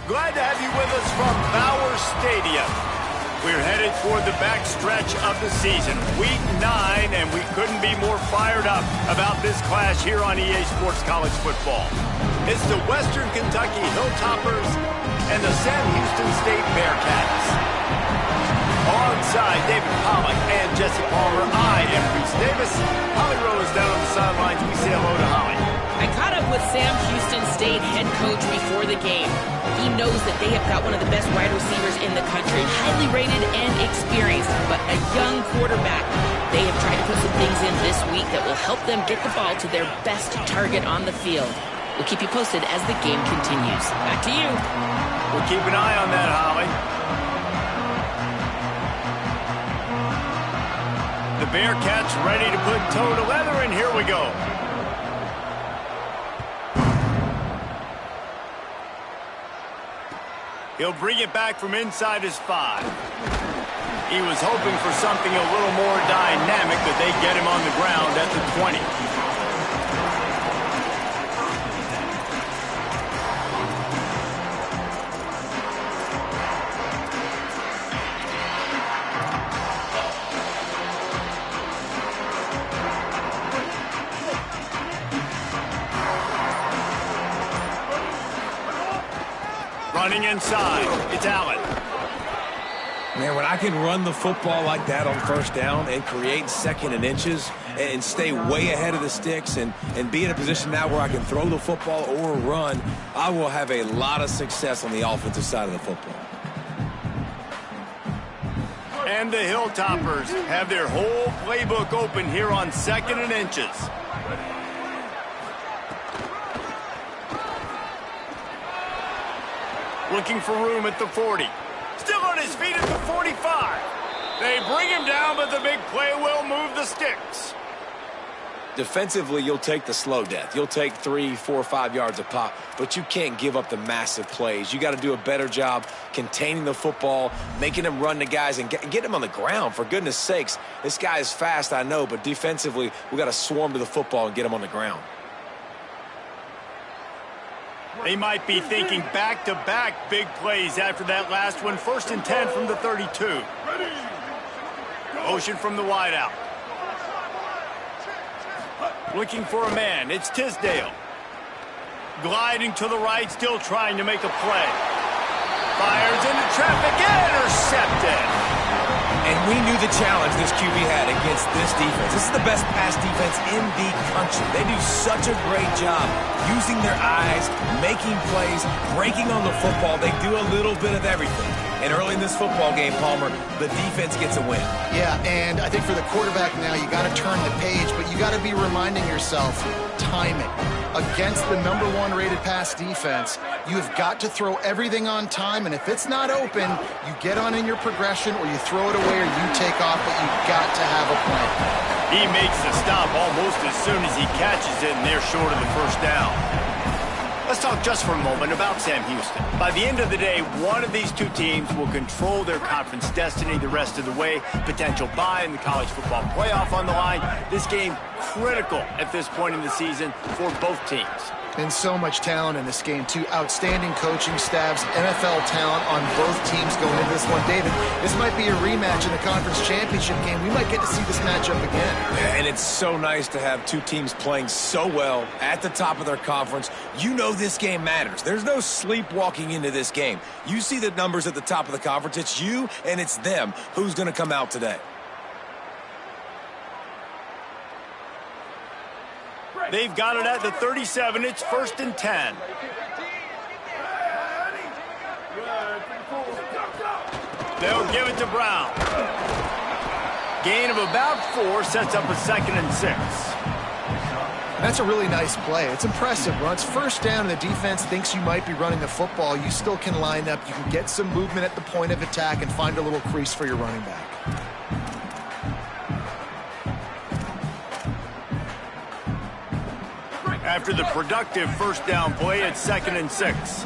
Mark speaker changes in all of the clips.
Speaker 1: Glad to have you with us from Bauer Stadium. We're headed toward the back stretch of the season, Week 9, and we couldn't be more fired up about this clash here on EA Sports College Football. It's the Western Kentucky Hilltoppers and the Sam Houston State Bearcats. Alongside David Pollack and Jesse Palmer, I am Reese Davis. Holly Rowe is down on the sidelines. We say hello to Holly.
Speaker 2: I caught up with Sam Houston State head coach before the game. He knows that they have got one of the best wide receivers in the country, highly rated and experienced, but a young quarterback. They have tried to put some things in this week that will help them get the ball to their best target on the field. We'll keep you posted as the game continues. Back to you.
Speaker 1: We'll keep an eye on that, Holly. The Bearcats ready to put toe to leather, and here we go. He'll bring it back from inside his 5. He was hoping for something a little more dynamic, but they get him on the ground at the 20. Running inside, it's Allen.
Speaker 3: Man, when I can run the football like that on first down and create second and inches and stay way ahead of the sticks and be in a position now where I can throw the football or run, I will have a lot of success on the offensive side of the football.
Speaker 1: And the Hilltoppers have their whole playbook open here on second and inches. Looking for room at the 40. Still on his feet at the 45. They bring him down, but the big play will move the sticks.
Speaker 3: Defensively, you'll take the slow death. You'll take 3, 4, 5 yards a pop, but you can't give up the massive plays. You got to do a better job containing the football, making them run the guys, and get them on the ground. For goodness sakes, this guy is fast, I know, but defensively, we got to swarm to the football and get him on the ground.
Speaker 1: They might be thinking back-to-back big plays after that last one. 1st and 10 from the 32. Motion from the wideout. Looking for a man. It's Tisdale. Gliding to the right, still trying to make a play. Fires into traffic, intercepted.
Speaker 3: And we knew the challenge this QB had against this defense. This is the best pass defense in the country. They do such a great job using their eyes, making plays, breaking on the football. They do a little bit of everything. And early in this football game, Palmer, the defense gets a win. Yeah, and I think for the quarterback now, you got to turn the page, but you got to be reminding yourself, timing. Against the #1 rated pass defense, you have got to throw everything on time, and if it's not open, you get on in your progression or you throw it away or you take off, but you've got to have a plan.
Speaker 1: He makes the stop almost as soon as he catches it, and they're short of the first down. Let's talk just for a moment about Sam Houston. By the end of the day, one of these two teams will control their conference destiny the rest of the way. Potential bye in the college football playoff on the line. This game critical at this point in the season for both teams.
Speaker 4: And so much talent in this game, too. Outstanding coaching staffs, NFL talent on both teams going into this one. David, this might be a rematch in the conference championship game. We might get to see this matchup again.
Speaker 3: And it's so nice to have two teams playing so well at the top of their conference. You know this game matters. There's no sleepwalking into this game. You see the numbers at the top of the conference. It's you and it's them. Who's going to come out today?
Speaker 1: They've got it at the 37. It's 1st and 10. They'll give it to Brown. Gain of about 4 sets up a 2nd and 6.
Speaker 4: That's a really nice play. It's impressive. When it's 1st down and the defense thinks you might be running the football, you still can line up. You can get some movement at the point of attack and find a little crease for your running back.
Speaker 1: After the productive 1st down play, it's 2nd and 6.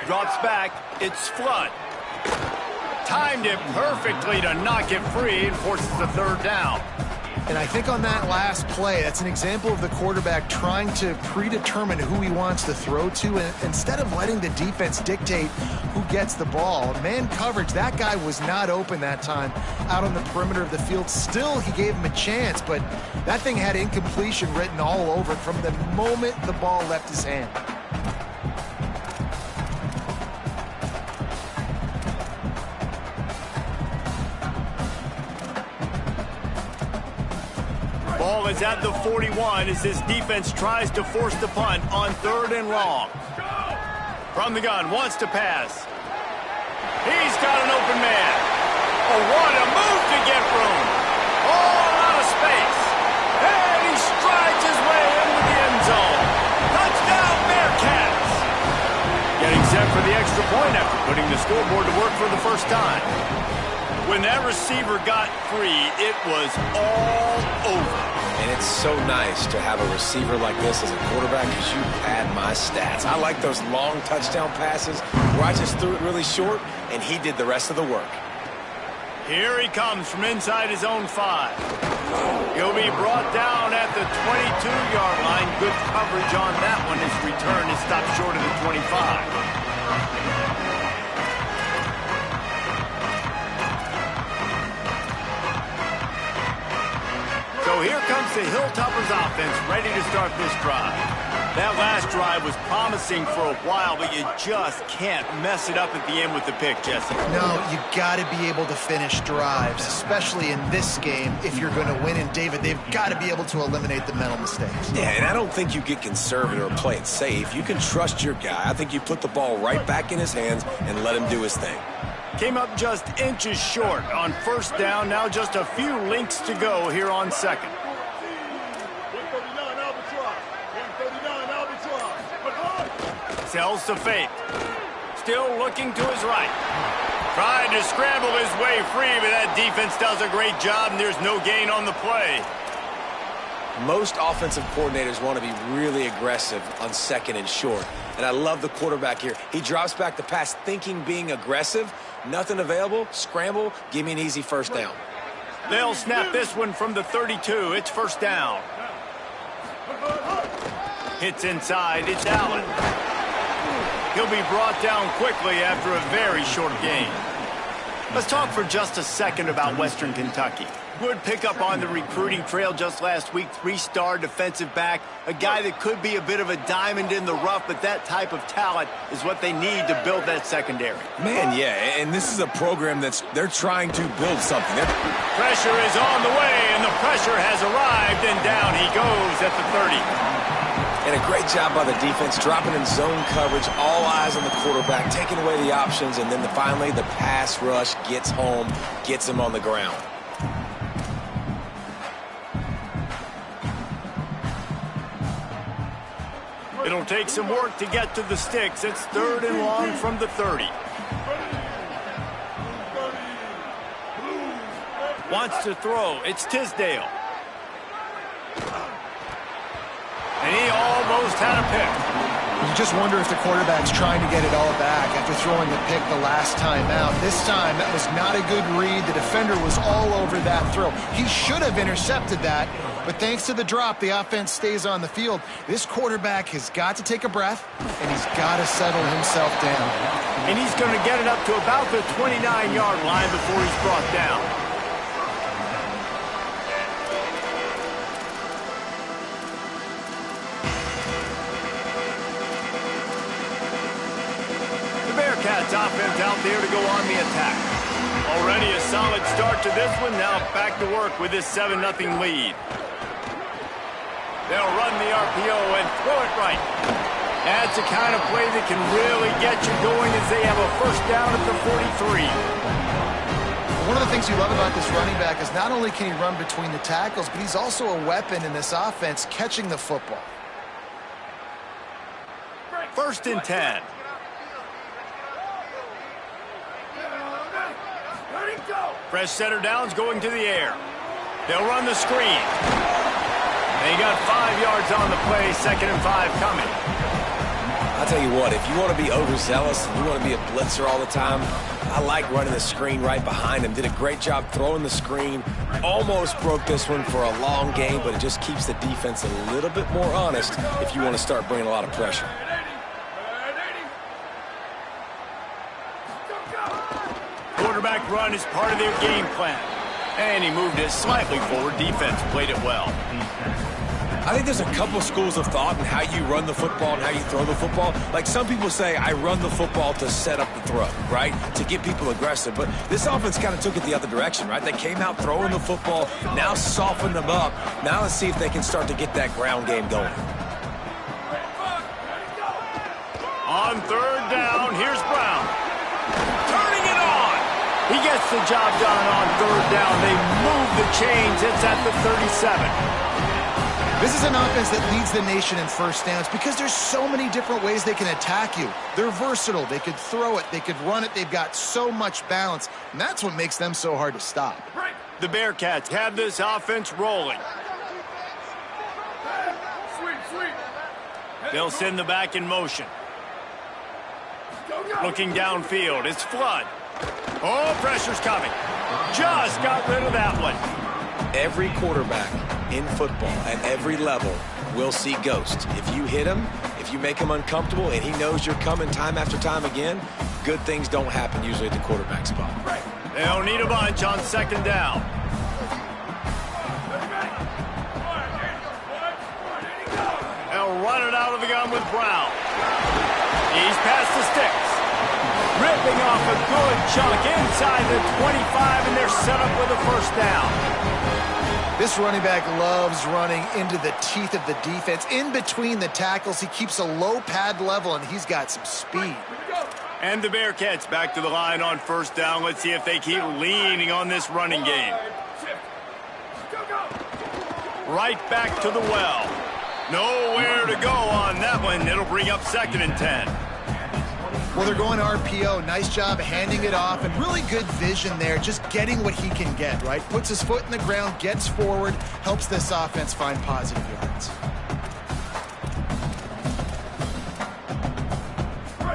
Speaker 1: Drops back. It's Flood. timed it perfectly to knock it free and forces the third down.
Speaker 4: And I think on that last play, that's an example of the quarterback trying to predetermine who he wants to throw to, and instead of letting the defense dictate who gets the ball. Man coverage, that guy was not open that time out on the perimeter of the field. Still, he gave him a chance, but that thing had incompletion written all over it from the moment the ball left his hand.
Speaker 1: Ball is at the 41 as this defense tries to force the punt on 3rd and long. From the gun, wants to pass. He's got an open man. Oh, what a move to get room. All out of space. And he strides his way into the end zone. Touchdown, Bearcats. Getting set for the extra point after putting the scoreboard to work for the first time. When that receiver got free, it was all over.
Speaker 3: And it's so nice to have a receiver like this as a quarterback because you pad my stats. I like those long touchdown passes where I just threw it really short and he did the rest of the work.
Speaker 1: Here he comes from inside his own 5. He'll be brought down at the 22-yard line. Good coverage on that one. His return is stopped short of the 25. So here comes the Hilltoppers offense, ready to start this drive. That last drive was promising for a while, but you just can't mess it up at the end with the pick, Jesse.
Speaker 4: No, you got to be able to finish drives, especially in this game if you're going to win. And, David, they've got to be able to eliminate the mental mistakes.
Speaker 3: Yeah, and I don't think you get conservative or play it safe. You can trust your guy. I think you put the ball right back in his hands and let him do his thing.
Speaker 1: Came up just inches short on 1st down. Now just a few links to go here on 2nd. Sells to fake. Still looking to his right. Trying to scramble his way free, but that defense does a great job, and there's no gain on the play.
Speaker 3: Most offensive coordinators want to be really aggressive on 2nd and short. And I love the quarterback here. He drops back the pass thinking being aggressive. Nothing available. Scramble. Give me an easy 1st down.
Speaker 1: They'll snap this one from the 32. It's 1st down. Hits inside. It's Allen. He'll be brought down quickly after a very short game. Let's talk for just a second about Western Kentucky. Good pickup on the recruiting trail just last week. 3-star defensive back. A guy that could be a bit of a diamond in the rough, but that type of talent is what they need to build that secondary.
Speaker 3: Man, yeah, and this is a program they're trying to build something.
Speaker 1: Pressure is on the way, and the pressure has arrived, and down he goes at the 30.
Speaker 3: And a great job by the defense, dropping in zone coverage, all eyes on the quarterback, taking away the options, and then finally the pass rush gets home, gets him on the ground.
Speaker 1: It'll take some work to get to the sticks. It's 3rd and long from the 30. Wants to throw. It's Tisdale. And he almost had a pick.
Speaker 4: You just wonder if the quarterback's trying to get it all back after throwing the pick the last time out. This time, that was not a good read. The defender was all over that throw. He should have intercepted that, but thanks to the drop, the offense stays on the field. This quarterback has got to take a breath, and he's got to settle himself down.
Speaker 1: And he's going to get it up to about the 29-yard line before he's brought down. Bearcats offense out there to go on the attack. Already a solid start to this one. Now back to work with this 7-0 lead. They'll run the RPO and throw it right. That's the kind of play that can really get you going as they have a 1st down at the 43.
Speaker 4: One of the things you love about this running back is not only can he run between the tackles, but he's also a weapon in this offense catching the football.
Speaker 1: 1st and 10. Fresh center downs going to the air. They'll run the screen. They got 5 yards on the play, 2nd and 5 coming.
Speaker 3: I'd tell you what, if you want to be overzealous and you want to be a blitzer all the time, I like running the screen right behind him. Did a great job throwing the screen. Almost broke this one for a long game, but it just keeps the defense a little bit more honest if you want to start bringing a lot of pressure.
Speaker 1: Quarterback run is part of their game plan. And he moved it slightly forward. Defense played it well.
Speaker 3: I think there's a couple schools of thought in how you run the football and how you throw the football. Like some people say, I run the football to set up the throw, right? To get people aggressive. But this offense kind of took it the other direction, right? They came out throwing the football, now softened them up. Now let's see if they can start to get that ground game going.
Speaker 1: On third down, here's Brown. Turning it on. He gets the job done on third down. They move the chains. It's at the 37.
Speaker 4: This is an offense that leads the nation in first downs because there's so many different ways they can attack you. They're versatile. They could throw it. They could run it. They've got so much balance, and that's what makes them so hard to stop.
Speaker 1: The Bearcats have this offense rolling. They'll send the back in motion. Looking downfield, it's Flood. Oh, pressure's coming. Just got rid of that one.
Speaker 3: Every quarterback in football at every level will see ghosts. If you hit him, if you make him uncomfortable, and he knows you're coming time after time again, good things don't happen usually at the quarterback spot.
Speaker 1: They'll need a bunch on second down. They'll run it out of the gun with Brown. He's past the sticks. Ripping off a good chunk inside the 25, and they're set up with a first down.
Speaker 4: This running back loves running into the teeth of the defense. In between the tackles, he keeps a low pad level, and he's got some speed.
Speaker 1: And the Bearcats back to the line on first down. Let's see if they keep leaning on this running game. Right back to the well. Nowhere to go on that one. It'll bring up 2nd and 10.
Speaker 4: Well, they're going RPO. Nice job handing it off, and really good vision there, just getting what he can get, right? Puts his foot in the ground, gets forward, helps this offense find positive yards.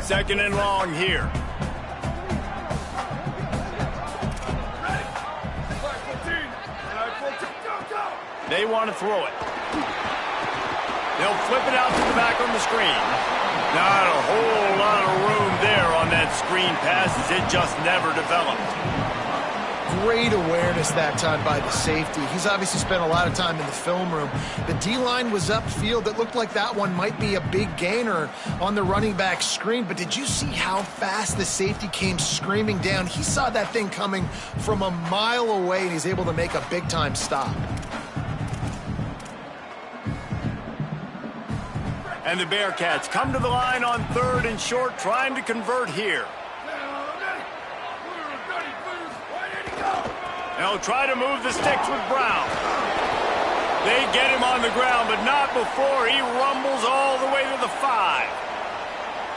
Speaker 1: 2nd and long here. They want to throw it. They'll flip it out to the back on the screen. Not a whole lot of room there on that screen pass as it just never developed.
Speaker 4: Great awareness that time by the safety. He's obviously spent a lot of time in the film room. The D-line was upfield. It looked like that one might be a big gainer on the running back screen, but did you see how fast the safety came screaming down? He saw that thing coming from a mile away, and he's able to make a big-time stop.
Speaker 1: And the Bearcats come to the line on 3rd and short, trying to convert here. They'll try to move the sticks with Brown. They get him on the ground, but not before he rumbles all the way to the 5.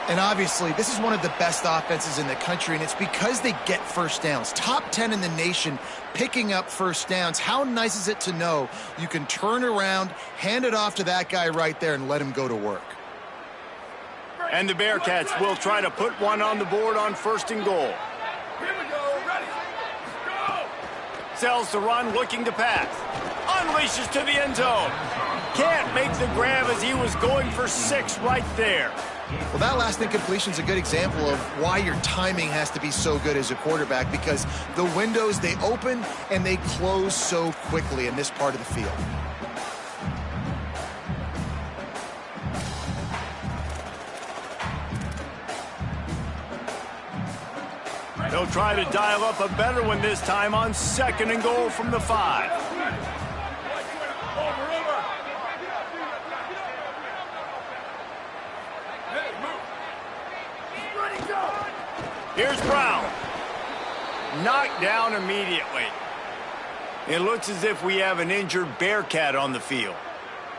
Speaker 4: And obviously, this is one of the best offenses in the country, and it's because they get first downs. Top 10 in the nation picking up first downs. How nice is it to know you can turn around, hand it off to that guy right there, and let him go to work.
Speaker 1: And the Bearcats will try to put one on the board on 1st and goal.
Speaker 5: Here we go, ready, go!
Speaker 1: Sells the run, looking to pass. Unleashes to the end zone. Can't make the grab as he was going for 6 right there.
Speaker 4: Well, that last incompletion is a good example of why your timing has to be so good as a quarterback, because the windows, they open and they close so quickly in this part of the field.
Speaker 1: They'll try to dial up a better one this time on 2nd and goal from the 5. Here's Brown. Knocked down immediately. It looks as if we have an injured Bearcat on the field.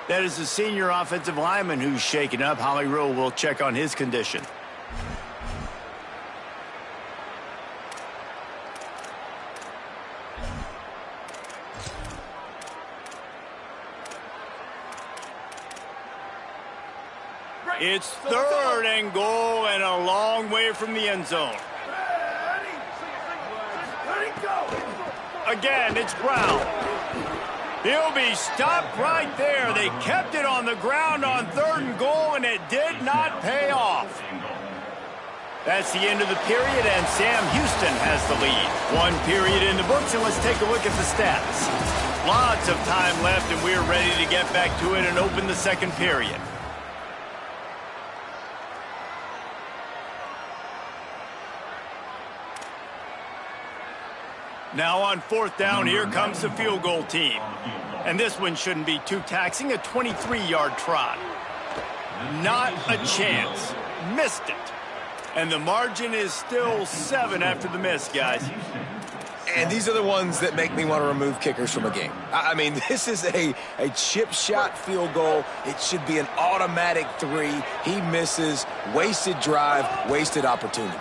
Speaker 1: That is the senior offensive lineman who's shaken up. Holly Rowe will check on his condition. It's 3rd and goal and a long way from the end zone. Again, it's Brown. He'll be stopped right there. They kept it on the ground on 3rd and goal, and it did not pay off. That's the end of the period, and Sam Houston has the lead. 1 period in the books, and let's take a look at the stats. Lots of time left, and we're ready to get back to it and open the 2nd period. Now on 4th down, here comes the field goal team. And this one shouldn't be too taxing, a 23-yard trot. Not a chance. Missed it. And the margin is still 7 after the miss, guys.
Speaker 3: And these are the ones that make me want to remove kickers from a game. I mean, this is a chip shot field goal. It should be an automatic 3. He misses. Wasted drive, wasted opportunity.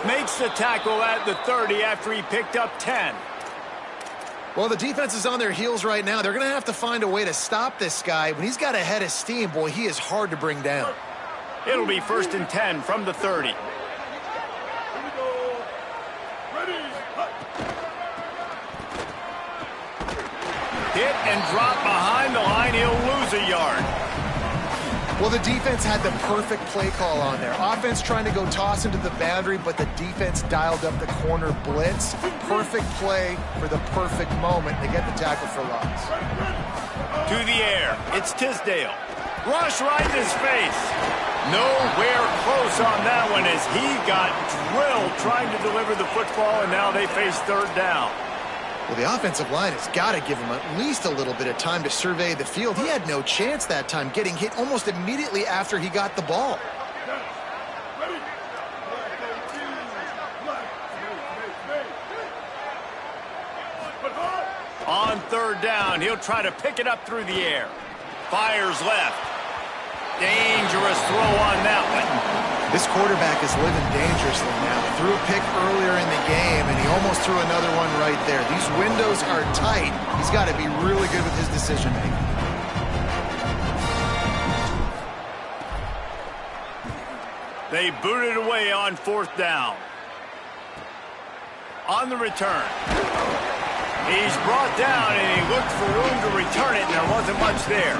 Speaker 1: Makes the tackle at the 30 after he picked up 10.
Speaker 4: Well, the defense is on their heels right now. They're going to have to find a way to stop this guy. When he's got a head of steam, boy, he is hard to bring down.
Speaker 1: It'll be 1st and 10 from the 30. Hit and drop behind the line. He'll lose a yard.
Speaker 4: Well, the defense had the perfect play call on there. Offense trying to go toss into the boundary, but the defense dialed up the corner blitz. Perfect play for the perfect moment. They get the tackle for loss.
Speaker 1: To the air. It's Tisdale. Rush right in his face. Nowhere close on that one as he got drilled trying to deliver the football, and now they face 3rd down.
Speaker 4: Well, the offensive line has got to give him at least a little bit of time to survey the field. He had no chance that time, getting hit almost immediately after he got the ball.
Speaker 1: On 3rd down, he'll try to pick it up through the air. Fires left. Dangerous throw on that one.
Speaker 4: This quarterback is living dangerously now. Threw a pick earlier in the game, and he almost threw another one right there. These windows are tight. He's got to be really good with his decision-making.
Speaker 1: They booted away on 4th down. On the return. He's brought down, and he looked for room to return it, and there wasn't much there.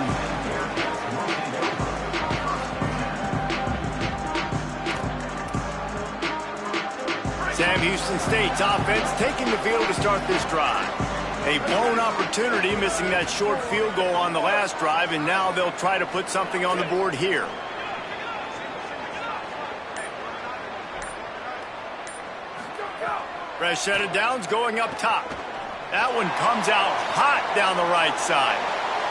Speaker 1: Sam Houston State's offense taking the field to start this drive. A blown opportunity, missing that short field goal on the last drive, and now they'll try to put something on the board here. Fresh set of downs going up top. That one comes out hot down the right side.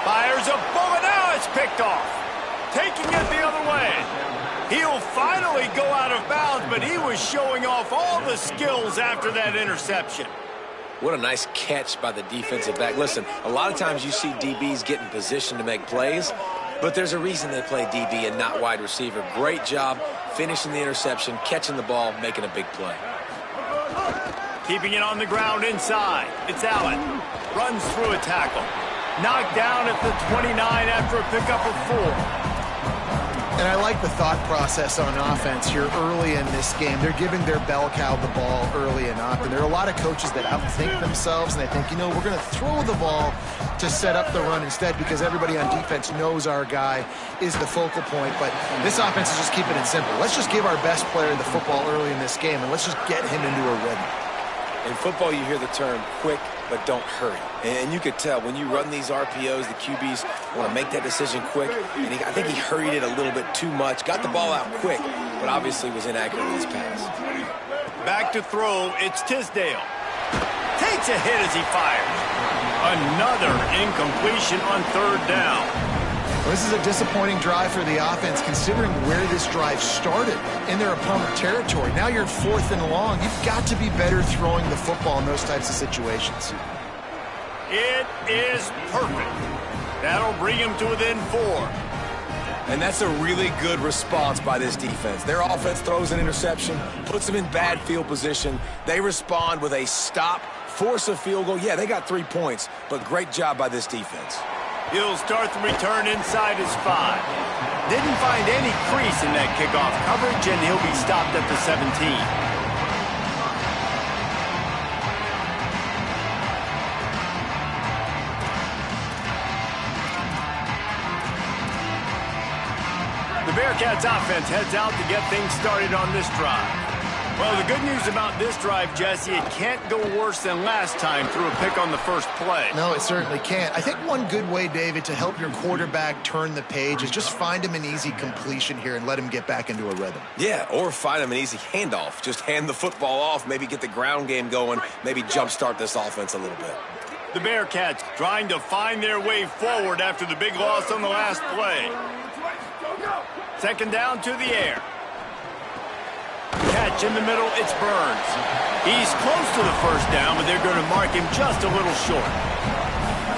Speaker 1: Fires a bullet. Now it's picked off. Taking it the other way. He'll finally go out of bounds, but he was showing off all the skills after that interception.
Speaker 3: What a nice catch by the defensive back. Listen, a lot of times you see DBs get in position to make plays, but there's a reason they play DB and not wide receiver. Great job finishing the interception, catching the ball, making a big play.
Speaker 1: Keeping it on the ground inside. It's Allen. Runs through a tackle. Knocked down at the 29 after a pickup of 4.
Speaker 4: And I like the thought process on offense here early in this game. They're giving their bell cow the ball early enough. And there are a lot of coaches that outthink themselves, and they think, you know, we're going to throw the ball to set up the run instead because everybody on defense knows our guy is the focal point. But this offense is just keeping it simple. Let's just give our best player the football early in this game, and let's just get him into a rhythm.
Speaker 3: In football, you hear the term quick, but don't hurry. And you could tell when you run these RPOs, the QBs want to make that decision quick. And I think he hurried it a little bit too much. Got the ball out quick, but obviously was inaccurate with his pass.
Speaker 1: Back to throw, it's Tisdale. Takes a hit as he fires. Another incompletion on 3rd down.
Speaker 4: Well, this is a disappointing drive for the offense considering where this drive started in their opponent territory. Now you're 4th and long. You've got to be better throwing the football in those types of situations.
Speaker 1: It is perfect. That'll bring him to within 4.
Speaker 3: And that's a really good response by this defense. Their offense throws an interception, puts them in bad field position. They respond with a stop, force a field goal. Yeah, they got 3 points, but great job by this defense.
Speaker 1: He'll start the return inside his 5. Didn't find any crease in that kickoff coverage, and he'll be stopped at the 17. The Bearcats offense heads out to get things started on this drive. Well, the good news about this drive, Jesse, it can't go worse than last time through a pick on the first play.
Speaker 4: No, it certainly can't. I think one good way, David, to help your quarterback turn the page is just find him an easy completion here and let him get back into a rhythm.
Speaker 3: Yeah, or find him an easy handoff. Just hand the football off, maybe get the ground game going, maybe jumpstart this offense a little bit.
Speaker 1: The Bearcats trying to find their way forward after the big loss on the last play. Second down to the air. Catch in the middle, it's Burns. He's close to the first down, but they're going to mark him just a little short.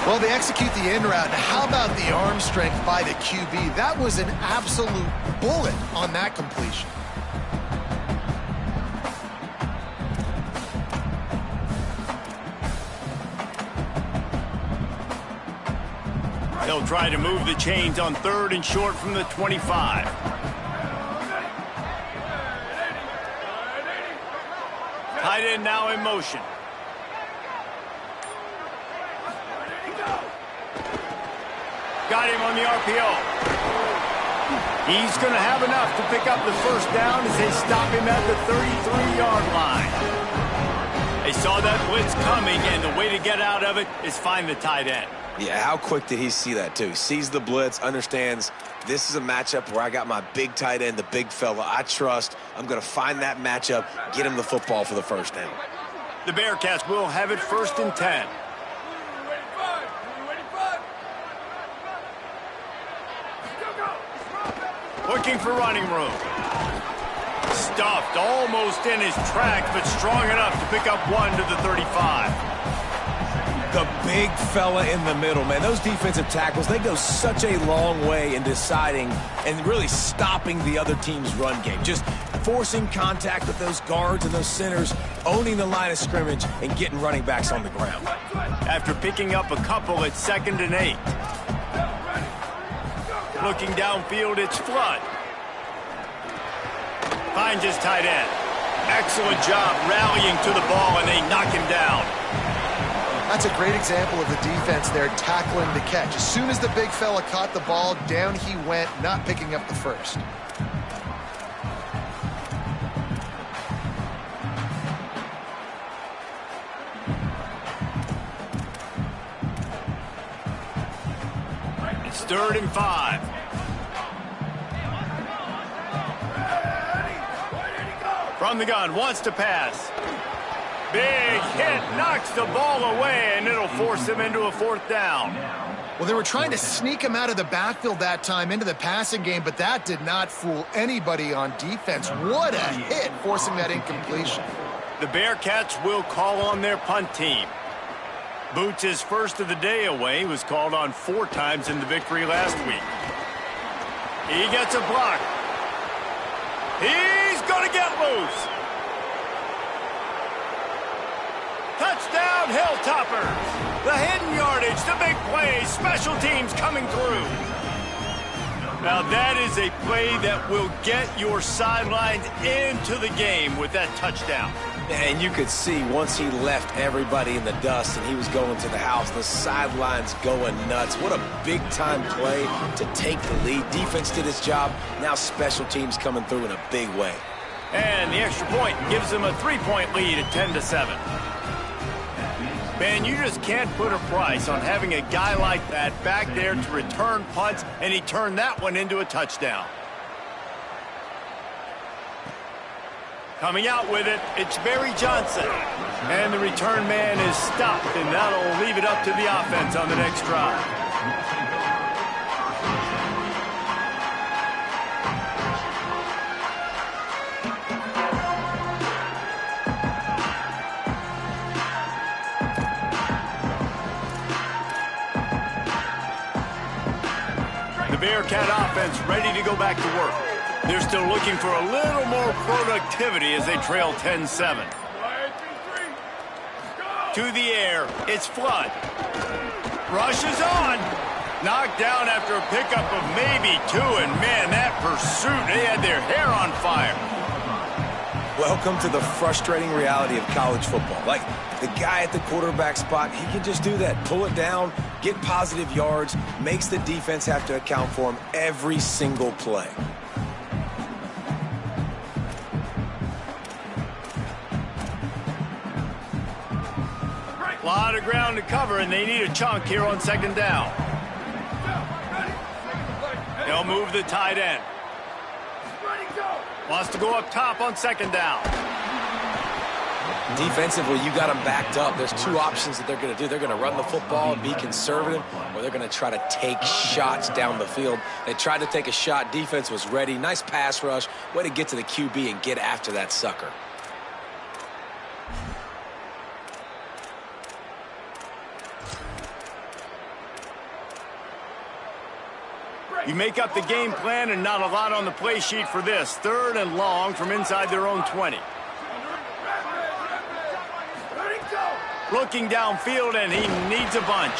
Speaker 4: Well, they execute the in route. How about the arm strength by the QB? That was an absolute bullet on that completion.
Speaker 1: They'll try to move the chains on 3rd and short from the 25. Tight end now in motion. Got him on the RPO. He's going to have enough to pick up the first down as they stop him at the 33-yard line. They saw that blitz coming, and the way to get out of it is find the tight end.
Speaker 3: Yeah, how quick did he see that, too? He sees the blitz, understands this is a matchup where I got my big tight end, the big fella I trust. I'm going to find that matchup, get him the football for the first down.
Speaker 1: The Bearcats will have it 1st and 10. Looking for running room. Stuffed almost in his tracks, but strong enough to pick up 1 to the 35.
Speaker 3: The big fella in the middle, man. Those defensive tackles, they go such a long way in deciding and really stopping the other team's run game. Just forcing contact with those guards and those centers, owning the line of scrimmage, and getting running backs on the ground.
Speaker 1: After picking up a couple at 2nd and 8. Looking downfield, it's Flood. Finds his tight end. Excellent job rallying to the ball, and they knock him down.
Speaker 4: That's a great example of the defense there tackling the catch. As soon as the big fella caught the ball, down he went, not picking up the first.
Speaker 1: It's 3rd and 5. From the gun, wants to pass. Big hit, knocks the ball away, and it'll force him into a 4th down.
Speaker 4: Well, they were trying to sneak him out of the backfield that time into the passing game, but that did not fool anybody on defense. What a hit, forcing that incompletion.
Speaker 1: The Bearcats will call on their punt team. Boots' first of the day away was called on 4 times in the victory last week. He gets a block. He's going to get loose. Touchdown, Hilltoppers. The hidden yardage, the big play, special teams coming through. Now that is a play that will get your sidelines into the game with that touchdown.
Speaker 3: And you could see once he left everybody in the dust and he was going to the house, the sidelines going nuts. What a big-time play to take the lead. Defense did its job. Now special teams coming through in a big way.
Speaker 1: And the extra point gives them a 3-point lead at 10-7. Man, you just can't put a price on having a guy like that back there to return punts, and he turned that one into a touchdown. Coming out with it, it's Barry Johnson. And the return man is stopped, and that'll leave it up to the offense on the next drive. The Bearcat offense ready to go back to work. They're still looking for a little more productivity as they trail 10-7. To the air, it's Flood. Rushes on. Knocked down after a pickup of maybe 2, and man, that pursuit, they had their hair on fire.
Speaker 3: Welcome to the frustrating reality of college football. Like, the guy at the quarterback spot, he can just do that. Pull it down, get positive yards, makes the defense have to account for him every single play.
Speaker 1: A lot of ground to cover, and they need a chunk here on second down. They'll move the tight end. Wants to go up top on second down.
Speaker 3: Defensively, you got them backed up. There's two options that they're going to do. They're going to run the football and be conservative, or they're going to try to take shots down the field. They tried to take a shot. Defense was ready. Nice pass rush. Way to get to the QB and get after that sucker.
Speaker 1: You make up the game plan and not a lot on the play sheet for this. 3rd and long from inside their own 20. Looking downfield, and he needs a bunch.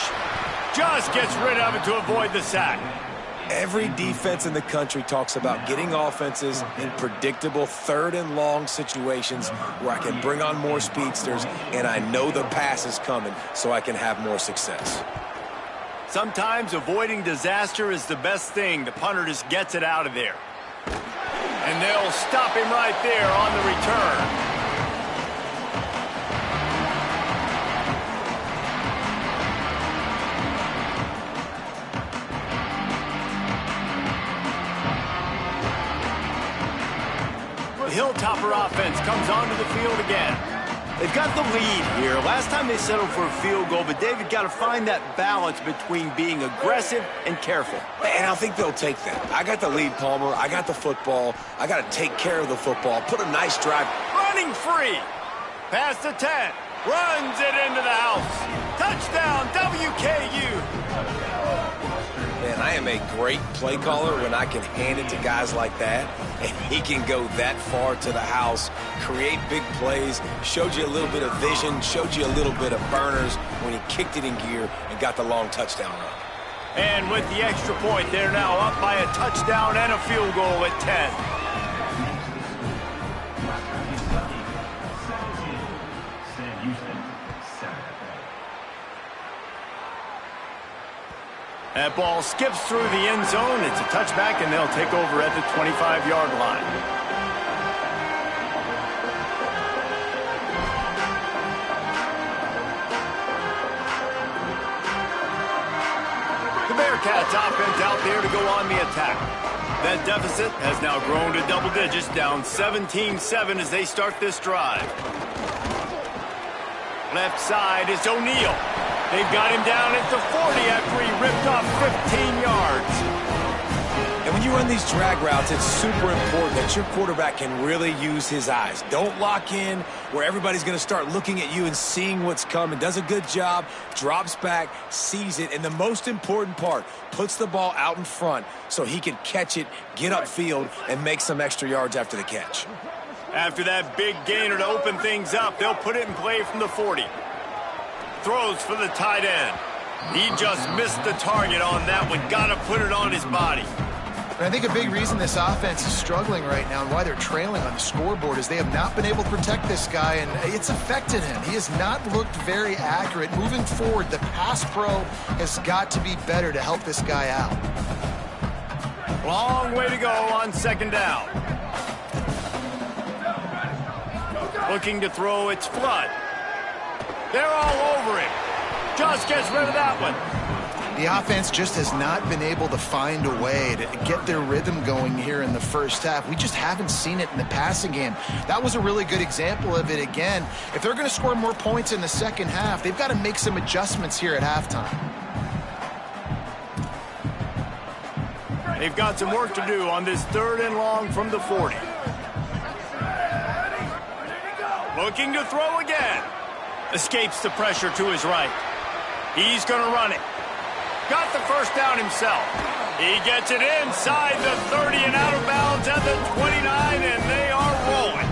Speaker 1: Just gets rid of it to avoid the sack.
Speaker 3: Every defense in the country talks about getting offenses in predictable 3rd and long situations where I can bring on more speedsters and I know the pass is coming so I can have more success.
Speaker 1: Sometimes avoiding disaster is the best thing. The punter just gets it out of there. And they'll stop him right there on the return. The Hilltopper offense comes onto the field again. They've got the lead here. Last time they settled for a field goal, but David got to find that balance between being aggressive and careful.
Speaker 3: And I think they'll take that. I got the lead, Palmer. I got the football. I got to take care of the football. Put a nice drive.
Speaker 1: Running free. Past the 10. Runs it into the house. Touchdown, WKU.
Speaker 3: Man, I am a great play caller when I can hand it to guys like that. And he can go that far to the house, create big plays, showed you a little bit of vision, showed you a little bit of burners when he kicked it in gear and got the long touchdown run.
Speaker 1: And with the extra point, they're now up by a touchdown and a field goal at 10. That ball skips through the end zone. It's a touchback, and they'll take over at the 25-yard line. The Bearcats offense out there to go on the attack. That deficit has now grown to double digits, down 17-7 as they start this drive. Left side is O'Neal. They've got him down at the 40 after he ripped off 15 yards.
Speaker 3: And when you run these drag routes, it's super important that your quarterback can really use his eyes. Don't lock in where everybody's going to start looking at you and seeing what's coming. Does a good job, drops back, sees it, and the most important part, puts the ball out in front so he can catch it, get upfield, and make some extra yards after the catch.
Speaker 1: After that big gainer to open things up, they'll put it in play from the 40. Throws for the tight end. He just missed the target on that one. Got to put it on his body.
Speaker 4: And I think a big reason this offense is struggling right now and why they're trailing on the scoreboard is they have not been able to protect this guy, and it's affected him. He has not looked very accurate. Moving forward, the pass pro has got to be better to help this guy out.
Speaker 1: Long way to go on second down. Looking to throw, it's Flood. They're all over him. Just gets rid of that one.
Speaker 4: The offense just has not been able to find a way to get their rhythm going here in the first half. We just haven't seen it in the passing game. That was a really good example of it again. If they're going to score more points in the second half, they've got to make some adjustments here at halftime.
Speaker 1: They've got some work to do on this 3rd and long from the 40. Looking to throw again. Escapes the pressure to his right. He's going to run it. Got the first down himself. He gets it inside the 30 and out of bounds at the 29, and they are rolling.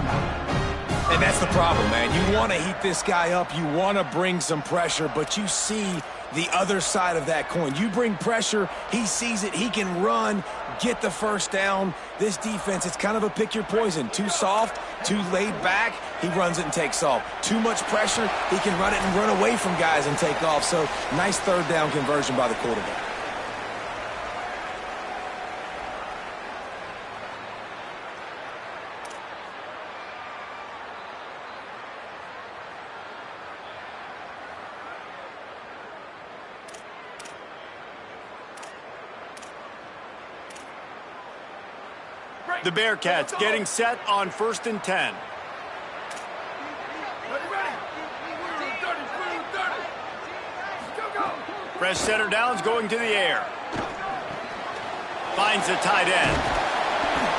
Speaker 3: And that's the problem, man. You want to heat this guy up. You want to bring some pressure, but you see the other side of that coin. You bring pressure, he sees it, he can run, get the first down. This defense, it's kind of a pick your poison. Too soft, too laid back, he runs it and takes off. Too much pressure, he can run it and run away from guys and take off. So nice third down conversion by the quarterback.
Speaker 1: The Bearcats getting set on 1st and 10. Fresh center downs going to the air. Finds the tight end.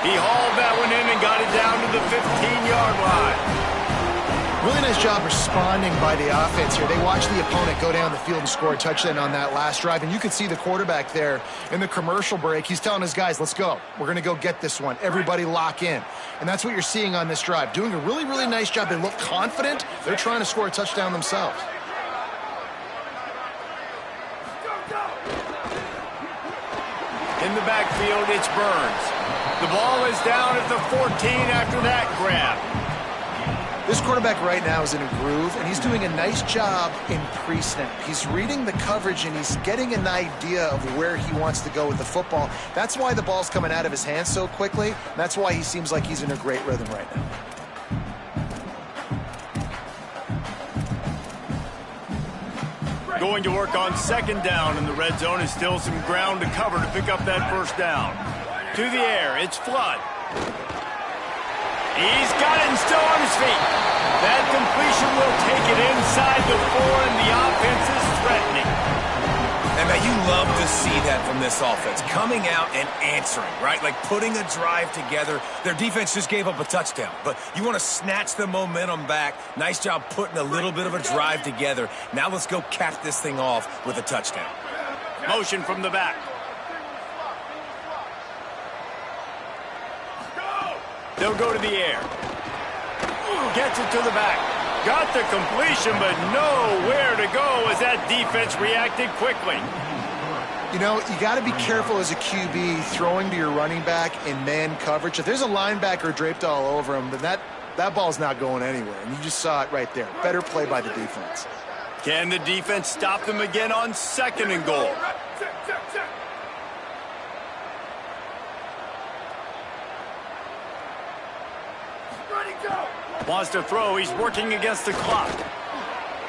Speaker 1: He hauled that one in and got it down to the 15-yard line.
Speaker 4: Really nice job responding by the offense here. They watched the opponent go down the field and score a touchdown on that last drive, and you could see the quarterback there in the commercial break. He's telling his guys, let's go. We're going to go get this one. Everybody lock in. And that's what you're seeing on this drive. Doing a really, really nice job. They look confident. They're trying to score a touchdown themselves.
Speaker 1: In the backfield, it's Burns. The ball is down at the 14 after that grab.
Speaker 4: This quarterback right now is in a groove, and he's doing a nice job in pre-snap. He's reading the coverage, and he's getting an idea of where he wants to go with the football. That's why the ball's coming out of his hands so quickly, and that's why he seems like he's in a great rhythm right now.
Speaker 1: Going to work on 2nd down in the red zone, and still some ground to cover to pick up that 1st down. To the air, it's Flood. He's got it and still on his feet. That completion will take it inside the 4, and the offense is threatening.
Speaker 3: And man, you love to see that from this offense. Coming out and answering, right? Like putting a drive together. Their defense just gave up a touchdown, but you want to snatch the momentum back. Nice job putting a little bit of a drive together. Now let's go cap this thing off with a touchdown.
Speaker 1: Motion from the back. They'll go to the air. Gets it to the back. Got the completion, but nowhere to go as that defense reacted quickly.
Speaker 4: You know, you got to be careful as a QB throwing to your running back in man coverage. If there's a linebacker draped all over him, then that ball's not going anywhere. And you just saw it right there. Better play by the defense.
Speaker 1: Can the defense stop them again on 2nd and goal? Wants to throw. He's working against the clock.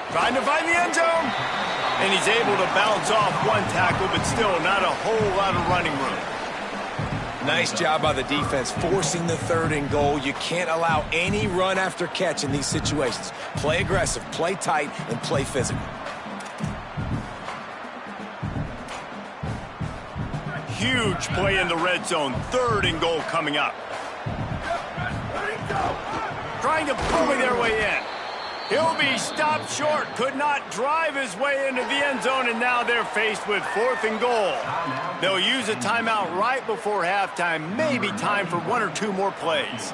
Speaker 1: Trying to find the end zone. And he's able to bounce off one tackle, but still not a whole lot of running room.
Speaker 3: Nice job by the defense forcing the 3rd and goal. You can't allow any run after catch in these situations. Play aggressive, play tight, and play physical.
Speaker 1: Huge play in the red zone. 3rd and goal coming up. Trying to bully their way in. He'll be stopped short. Could not drive his way into the end zone, and now they're faced with 4th and goal. They'll use a timeout right before halftime. Maybe time for 1 or 2 more plays.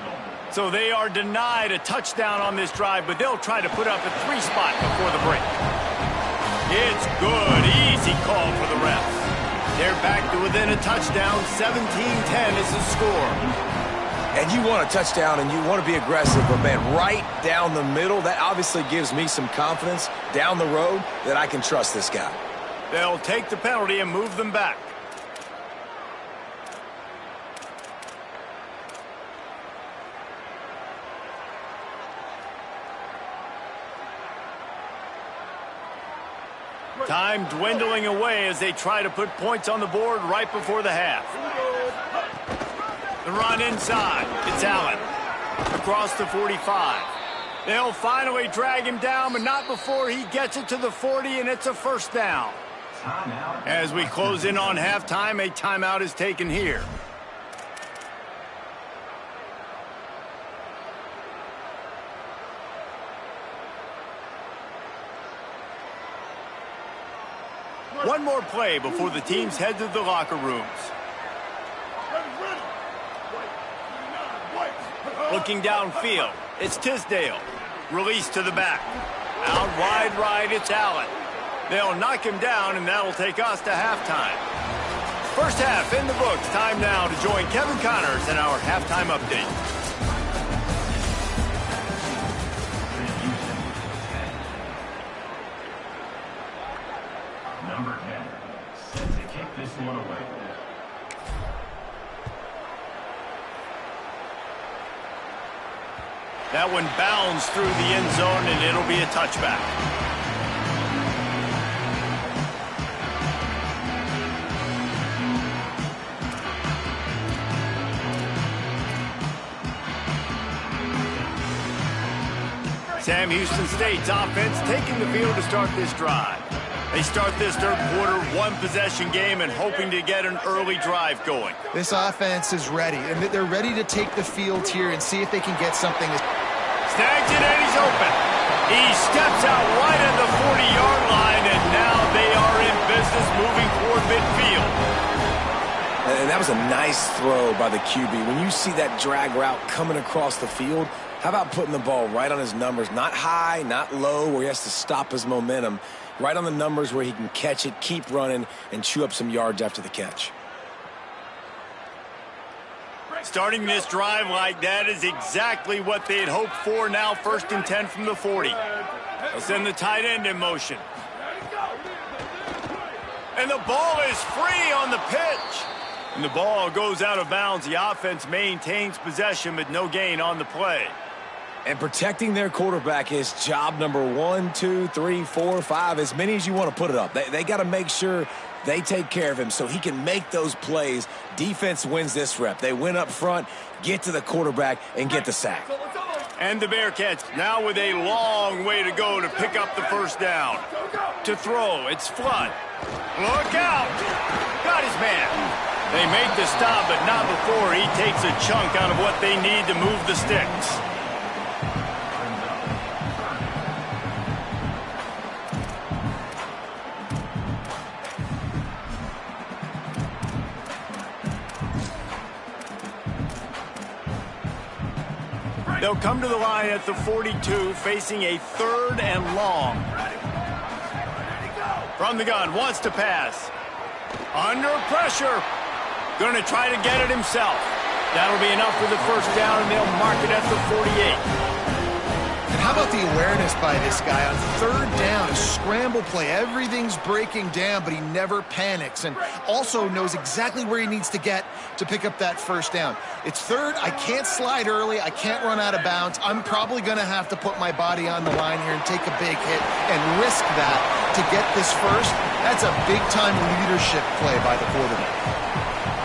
Speaker 1: So they are denied a touchdown on this drive, but they'll try to put up a 3 spot before the break. It's good. Easy call for the refs. They're back to within a touchdown. 17-10 is the score.
Speaker 3: And you want a touchdown and you want to be aggressive, but man, right down the middle, that obviously gives me some confidence down the road that I can trust this guy.
Speaker 1: They'll take the penalty and move them back. Time dwindling away as they try to put points on the board right before the half. The run inside. It's Allen. Across the 45. They'll finally drag him down, but not before he gets it to the 40, and it's a 1st down. As we close in on halftime, a timeout is taken here. One more play before the teams head to the locker rooms. Looking downfield, it's Tisdale. Release to the back. Out wide right, it's Allen. They'll knock him down, and that'll take us to halftime. First half in the books. Time now to join Kevin Connors in our halftime update.
Speaker 5: Number 10, set to kick this one away.
Speaker 1: That one bounds through the end zone, and it'll be a touchback. Sam Houston State's offense taking the field to start this drive. They start this third quarter one-possession game and hoping to get an early drive going.
Speaker 4: This offense is ready, and they're ready to take the field here and see if they can get something.
Speaker 1: Snags it, and he's open. He steps out right at the 40-yard line, and now they are in business moving toward midfield.
Speaker 3: And that was a nice throw by the QB. When you see that drag route coming across the field, how about putting the ball right on his numbers? Not high, not low, where he has to stop his momentum. Right on the numbers where he can catch it, keep running, and chew up some yards after the catch.
Speaker 1: Starting this drive like that is exactly what they had hoped for. Now 1st and 10 from the 40. They'll send the tight end in motion. And the ball is free on the pitch. And the ball goes out of bounds. The offense maintains possession, but no gain on the play.
Speaker 3: And protecting their quarterback is job number 1, 2, 3, 4, 5, as many as you want to put it up. They got to make sure they take care of him so he can make those plays. Defense wins this rep. They win up front, get to the quarterback, and get the sack.
Speaker 1: And the Bearcats now with a long way to go to pick up the first down. To throw, it's Flood. Look out! Got his man. They make the stop, but not before he takes a chunk out of what they need to move the sticks. They'll come to the line at the 42, facing a 3rd and long. From the gun, wants to pass. Under pressure. Going to try to get it himself. That'll be enough for the first down, and they'll mark it at the 48.
Speaker 4: And how about the awareness by this guy on 3rd down, a scramble play. Everything's breaking down, but he never panics and also knows exactly where he needs to get to pick up that first down. It's 3rd. I can't slide early. I can't run out of bounds. I'm probably going to have to put my body on the line here and take a big hit and risk that to get this first. That's a big-time leadership play by the quarterback.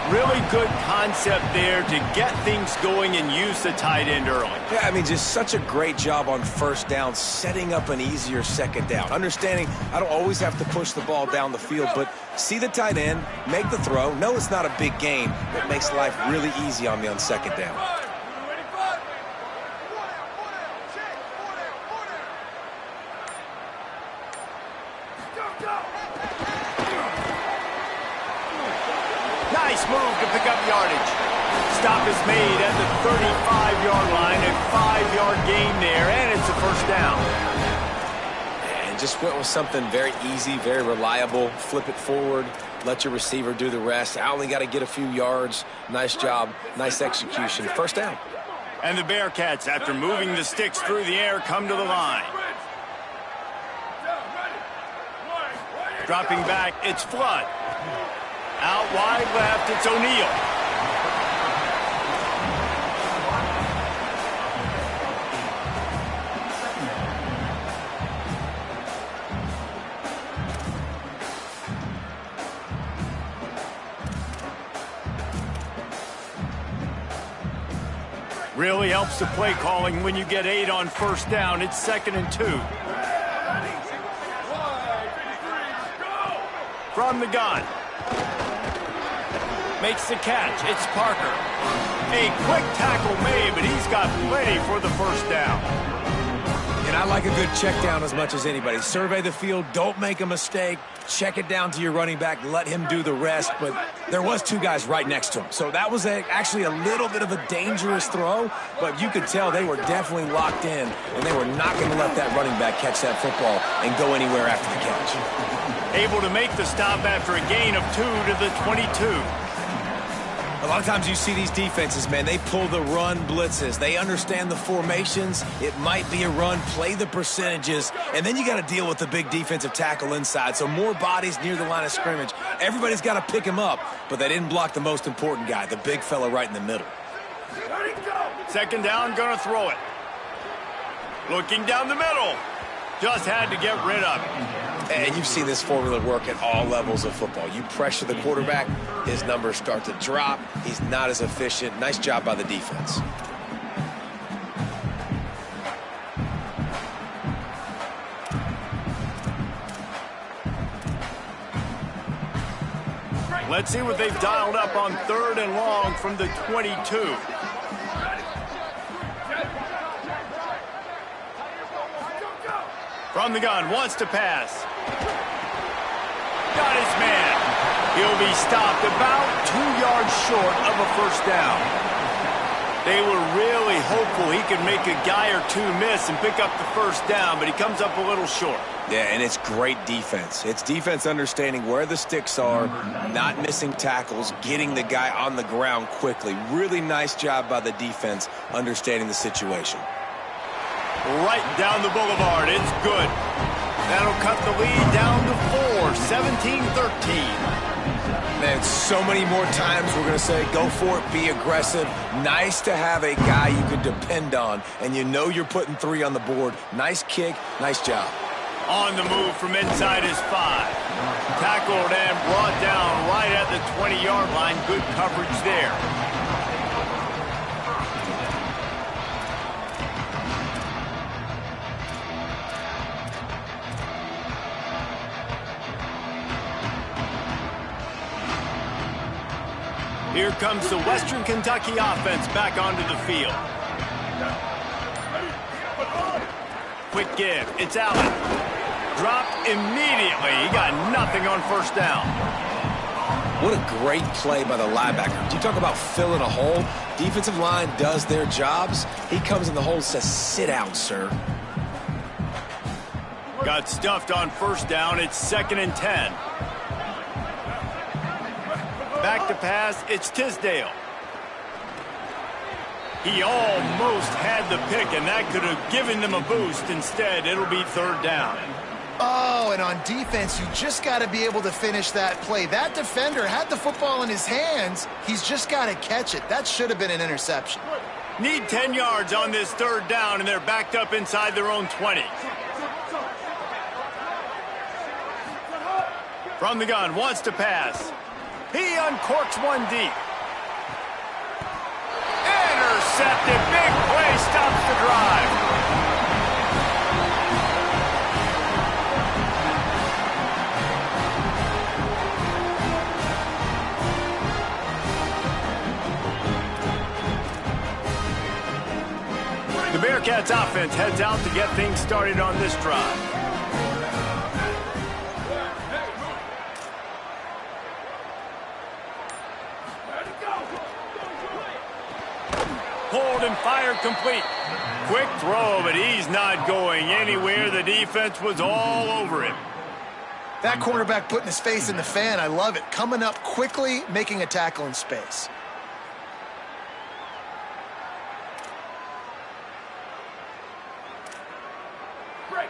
Speaker 1: Really good concept there to get things going and use the tight end early.
Speaker 3: Yeah, I mean, just such a great job on first down, setting up an easier second down. Understanding I don't always have to push the ball down the field, but see the tight end, make the throw. No, it's not a big gain. It makes life really easy on me on second down.
Speaker 1: Nice move to pick up yardage. Stop is made at the 35-yard line, a 5-yard gain there, and it's a first down.
Speaker 3: And just went with something very easy, very reliable. Flip it forward, let your receiver do the rest. I only got to get a few yards. Nice job, nice execution. First down.
Speaker 1: And the Bearcats, after moving the sticks through the air, come to the line. Dropping back, it's Flood. Out wide left, it's O'Neal. Really helps the play calling when you get 8 on first down. It's 2nd and 2. From the gun. Makes the catch. It's Parker. A quick tackle made, but he's got plenty for the first down.
Speaker 3: And I like a good check down as much as anybody. Survey the field, don't make a mistake, check it down to your running back, let him do the rest. But there was two guys right next to him. So that was actually a little bit of a dangerous throw, but you could tell they were definitely locked in, and they were not going to let that running back catch that football and go anywhere after the catch.
Speaker 1: Able to make the stop after a gain of 2 to the 22.
Speaker 3: A lot of times you see these defenses, man, they pull the run blitzes. They understand the formations. It might be a run, play the percentages, and then you got to deal with the big defensive tackle inside. So more bodies near the line of scrimmage. Everybody's got to pick him up, but they didn't block the most important guy, the big fella right in the middle.
Speaker 1: Second down, gonna throw it. Looking down the middle. Just had to get rid of it.
Speaker 3: And you've seen this formula work at all levels of football. You pressure the quarterback, his numbers start to drop. He's not as efficient. Nice job by the defense.
Speaker 1: Let's see what they've dialed up on 3rd and long from the 22. From the gun, wants to pass. Got his man. He'll be stopped about 2 yards short of a first down. They were really hopeful he could make a guy or two miss and pick up the first down, but he comes up a little short.
Speaker 3: Yeah, and it's great defense. It's defense understanding where the sticks are, not missing tackles, getting the guy on the ground quickly. Really nice job by the defense understanding the situation.
Speaker 1: Right down the boulevard. It's good. That'll cut the lead down to 4, 17-13.
Speaker 3: Man, so many more times we're going to say, go for it, be aggressive. Nice to have a guy you can depend on, and you know you're putting 3 on the board. Nice kick, nice job.
Speaker 1: On the move from inside his 5. Tackled and brought down right at the 20-yard line. Good coverage there. Here comes the Western Kentucky offense back onto the field. Quick give. It's Allen. Dropped immediately. He got nothing on first down.
Speaker 3: What a great play by the linebacker. You talk about filling a hole. Defensive line does their jobs. He comes in the hole and says, sit down, sir.
Speaker 1: Got stuffed on first down. It's 2nd and 10. Back to pass, it's Tisdale. He almost had the pick, and that could have given them a boost. Instead, it'll be 3rd down.
Speaker 4: Oh, and on defense, you just got to be able to finish that play. That defender had the football in his hands. He's just got to catch it. That should have been an interception.
Speaker 1: Need 10 yards on this 3rd down, and they're backed up inside their own 20. From the gun, wants to pass. He uncorks one deep. Intercepted. Big play stops the drive. The Bearcats offense heads out to get things started on this drive. Hold and fire complete. Quick throw, but he's not going anywhere. The defense was all over him.
Speaker 4: That quarterback putting his face in the fan, I love it. Coming up quickly, making a tackle in space.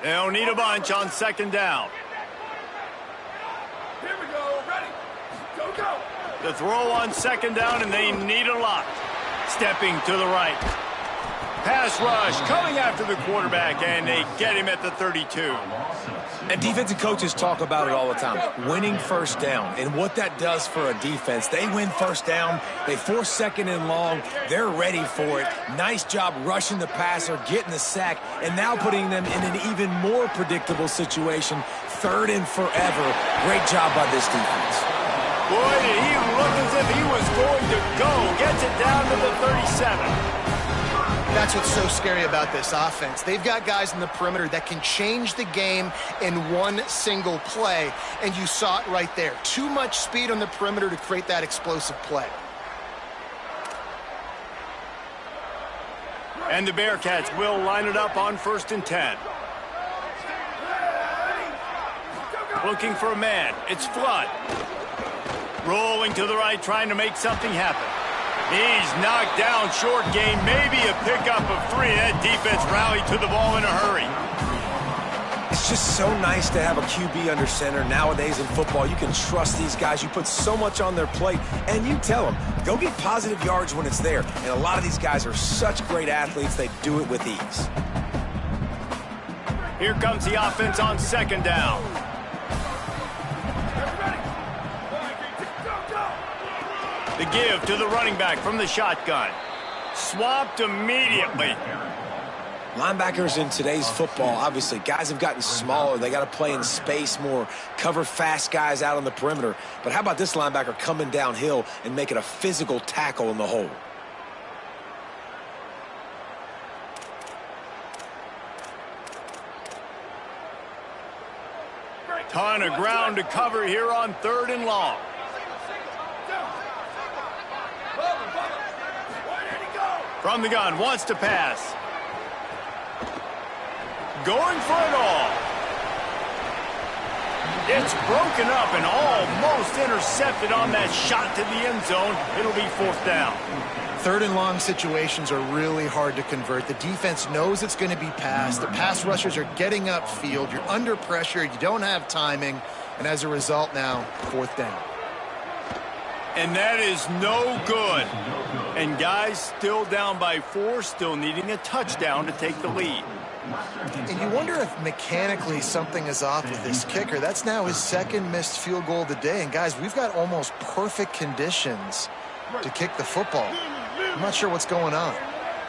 Speaker 1: They'll need a bunch on 2nd down.
Speaker 5: Here we go. Ready. Go, go.
Speaker 1: The throw on 2nd down, and they need a lot. Stepping to the right. Pass rush coming after the quarterback, and they get him at the 32.
Speaker 3: And defensive coaches talk about it all the time, winning first down. And what that does for a defense, they win first down, they force 2nd and long, they're ready for it. Nice job rushing the passer, getting the sack, and now putting them in an even more predictable situation, 3rd and forever. Great job by this defense.
Speaker 1: Boy, did he look as if he was going to go. Gets it down to the 37.
Speaker 4: That's what's so scary about this offense. They've got guys in the perimeter that can change the game in one single play, and you saw it right there. Too much speed on the perimeter to create that explosive play.
Speaker 1: And the Bearcats will line it up on 1st and 10. Looking for a man. It's Flood. Rolling to the right, trying to make something happen. He's knocked down short gain, maybe a pickup of 3. That defense rallied to the ball in a hurry.
Speaker 3: It's just so nice to have a QB under center. Nowadays in football, you can trust these guys. You put so much on their plate, and you tell them, go get positive yards when it's there. And a lot of these guys are such great athletes, they do it with ease.
Speaker 1: Here comes the offense on 2nd down. The give to the running back from the shotgun. Swamped immediately.
Speaker 3: Linebackers in today's football, obviously, guys have gotten smaller. They got to play in space more, cover fast guys out on the perimeter. But how about this linebacker coming downhill and making a physical tackle in the hole?
Speaker 1: Ton of ground to cover here on 3rd and long. From the gun, wants to pass. Going for it all. It's broken up and almost intercepted on that shot to the end zone. It'll be 4th down.
Speaker 4: 3rd and long situations are really hard to convert. The defense knows it's going to be passed. The pass rushers are getting upfield. You're under pressure. You don't have timing. And as a result now, 4th down.
Speaker 1: And that is no good. And guys still down by 4, still needing a touchdown to take the lead.
Speaker 4: And you wonder if mechanically something is off with this kicker. That's now his 2nd missed field goal of the day. And guys, we've got almost perfect conditions to kick the football. I'm not sure what's going on.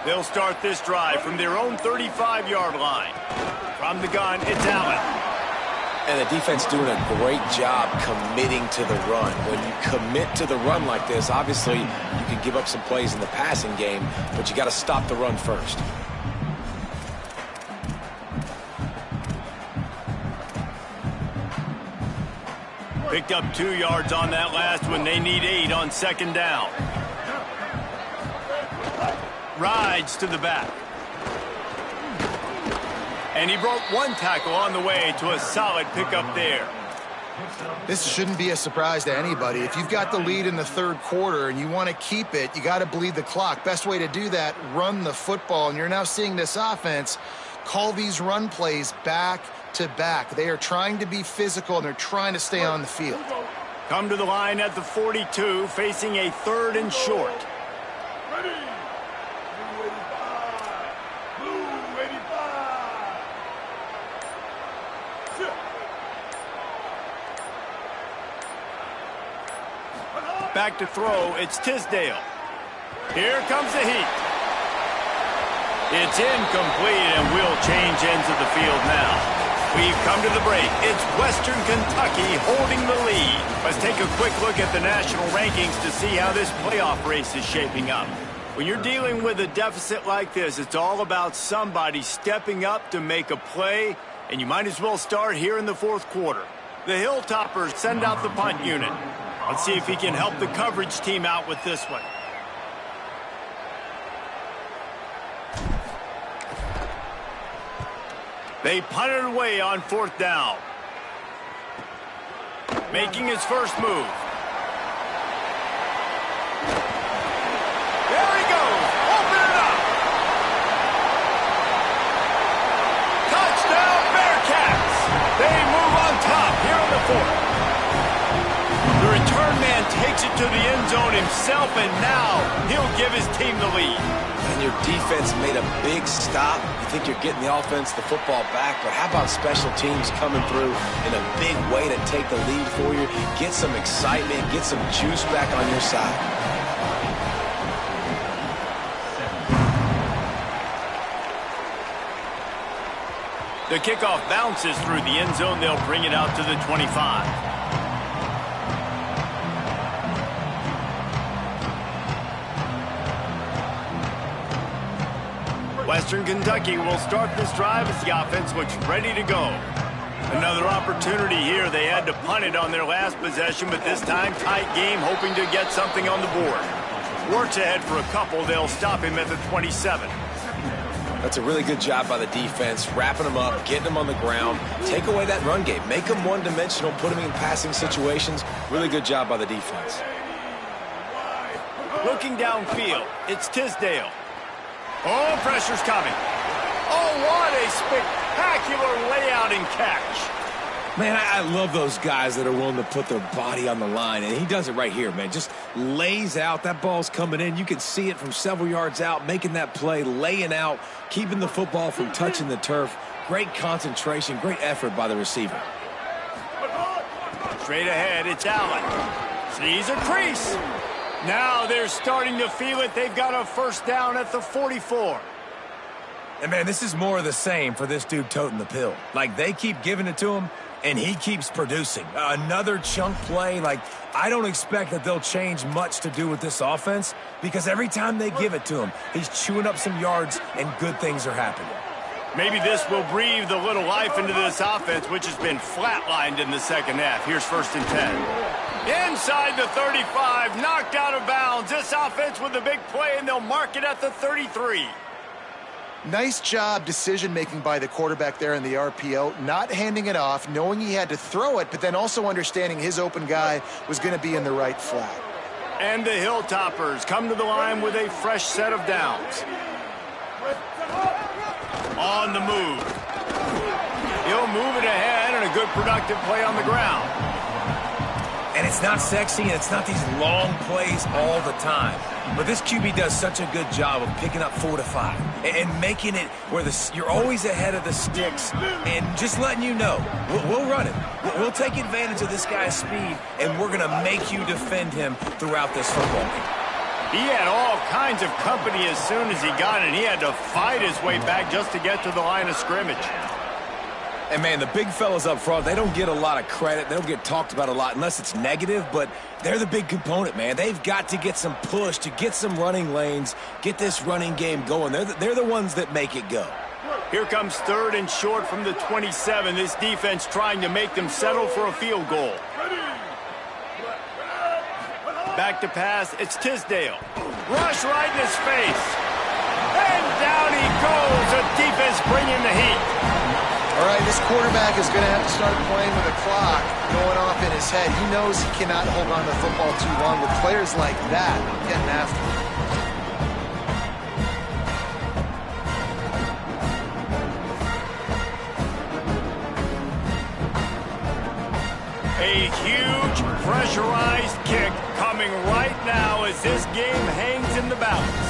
Speaker 1: They'll start this drive from their own 35-yard line. From the gun, it's Allen.
Speaker 3: And the defense doing a great job committing to the run. When you commit to the run like this, obviously you can give up some plays in the passing game, but you got to stop the run first.
Speaker 1: Picked up 2 yards on that last one. They need 8 on 2nd down. Rides to the back. And he broke 1 tackle on the way to a solid pickup there.
Speaker 4: This shouldn't be a surprise to anybody. If you've got the lead in the 3rd quarter and you want to keep it, you got to bleed the clock. Best way to do that, run the football. And you're now seeing this offense call these run plays back to back. They are trying to be physical, and they're trying to stay on the field.
Speaker 1: Come to the line at the 42, facing a 3rd and short.
Speaker 5: Ready. Blue 85.
Speaker 1: Back to throw, it's Tisdale. Here comes the heat. It's incomplete, and we'll change ends of the field now. We've come to the break. It's Western Kentucky holding the lead. Let's take a quick look at the national rankings to see how this playoff race is shaping up. When you're dealing with a deficit like this, it's all about somebody stepping up to make a play, and you might as well start here in the 4th quarter. The Hilltoppers send out the punt unit. Let's see if he can help the coverage team out with this one. They punted away on 4th down. Making his first move. There he goes. Open it up. Touchdown Bearcats. They move on top here in the 4th. The return man takes it to the end zone himself, and now he'll give his team the lead.
Speaker 3: And your defense made a big stop. You think you're getting the offense, the football back, but how about special teams coming through in a big way to take the lead for you? Get some excitement, get some juice back on your side.
Speaker 1: The kickoff bounces through the end zone. They'll bring it out to the 25. Western Kentucky will start this drive as the offense looks ready to go. Another opportunity here. They had to punt it on their last possession, but this time tight game, hoping to get something on the board. Works ahead for a couple. They'll stop him at the 27.
Speaker 3: That's a really good job by the defense, wrapping them up, getting them on the ground, take away that run game, make them one-dimensional, put them in passing situations. Really good job by the defense.
Speaker 1: Looking downfield, it's Tisdale. Oh, pressure's coming. Oh, what a spectacular layout and catch.
Speaker 3: Man, I love those guys that are willing to put their body on the line, and he does it right here, man. Just lays out. That ball's coming in. You can see it from several yards out, making that play, laying out, keeping the football from touching the turf. Great concentration, great effort by the receiver.
Speaker 1: Straight ahead, it's Allen. Sees a crease. Now they're starting to feel it. They've got a first down at the 44.
Speaker 3: And, man, this is more of the same for this dude toting the pill. Like, they keep giving it to him, and he keeps producing. Another chunk play. Like, I don't expect that they'll change much to do with this offense because every time they give it to him, he's chewing up some yards, and good things are happening.
Speaker 1: Maybe this will breathe a little life into this offense, which has been flatlined in the second half. Here's 1st and 10. Inside the 35, knocked out of bounds. This offense with a big play, and they'll mark it at the 33.
Speaker 4: Nice job decision-making by the quarterback there in the RPO, not handing it off, knowing he had to throw it, but then also understanding his open guy was going to be in the right flat.
Speaker 1: And the Hilltoppers come to the line with a fresh set of downs. On the move. He'll move it ahead, and a good productive play on the ground.
Speaker 3: And it's not sexy, and it's not these long plays all the time. But this QB does such a good job of picking up 4 to 5 and making it where you're always ahead of the sticks and just letting you know, we'll run it. We'll take advantage of this guy's speed, and we're going to make you defend him throughout this football game.
Speaker 1: He had all kinds of company as soon as he got it. He had to fight his way back just to get to the line of scrimmage.
Speaker 3: And, man, the big fellas up front, they don't get a lot of credit. They don't get talked about a lot unless it's negative, but they're the big component, man. They've got to get some push, to get some running lanes, get this running game going. They're the ones that make it go.
Speaker 1: Here comes 3rd and short from the 27. This defense trying to make them settle for a field goal. Back to pass, it's Tisdale. Rush right in his face. And down he goes. The defense bringing the heat.
Speaker 4: All right, this quarterback is going to have to start playing with a clock going off in his head. He knows he cannot hold on to the football too long with players like that getting after him.
Speaker 1: A huge pressurized kick coming right now as this game hangs in the balance.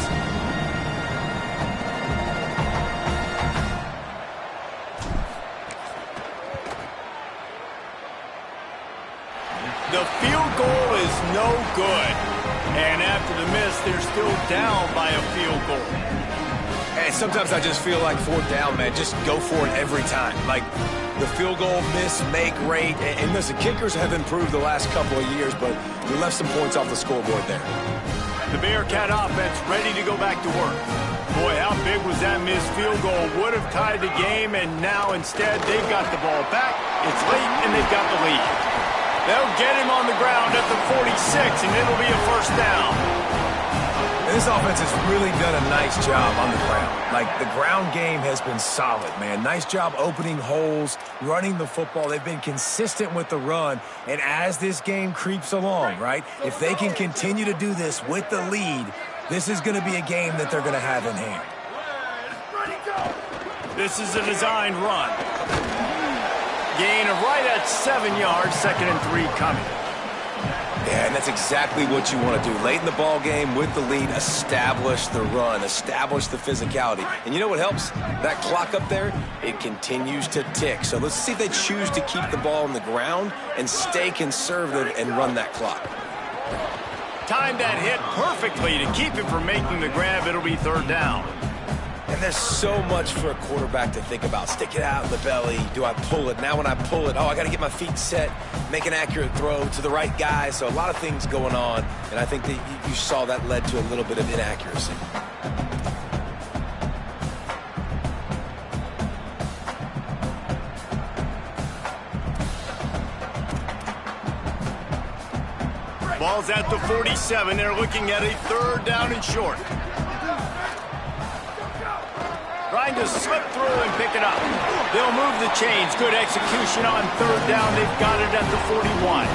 Speaker 1: The field goal is no good. And after the miss, they're still down by a field goal.
Speaker 3: And sometimes I just feel like 4th down, man. Just go for it every time. Like the field goal miss, make rate. And listen, kickers have improved the last couple of years, but we left some points off the scoreboard there.
Speaker 1: The Bearcat offense ready to go back to work. Boy, how big was that missed field goal? Would have tied the game, and now instead they've got the ball back. It's late, and they've got the lead. They'll get him on the ground at the 46, and it'll be a first down.
Speaker 3: This offense has really done a nice job on the ground. Like, the ground game has been solid, man. Nice job opening holes, running the football. They've been consistent with the run. And as this game creeps along, right, if they can continue to do this with the lead, this is going to be a game that they're going to have in hand.
Speaker 1: This is a designed run. Gain of right at 7 yards, 2nd and 3 coming.
Speaker 3: Yeah, and that's exactly what you want to do. Late in the ball game with the lead, establish the run, establish the physicality. And you know what helps? That clock up there, it continues to tick. So let's see if they choose to keep the ball on the ground and stay conservative and run that clock.
Speaker 1: Timed that hit perfectly to keep him from making the grab. It'll be 3rd down.
Speaker 3: And there's so much for a quarterback to think about. Stick it out in the belly. Do I pull it? Now when I pull it, I got to get my feet set, make an accurate throw to the right guy. So a lot of things going on, and I think that you saw that led to a little bit of inaccuracy.
Speaker 1: Ball's at the 47. They're looking at a 3rd down and short. Trying to slip through and pick it up. They'll move the chains. Good execution on 3rd down. They've got it at the 41.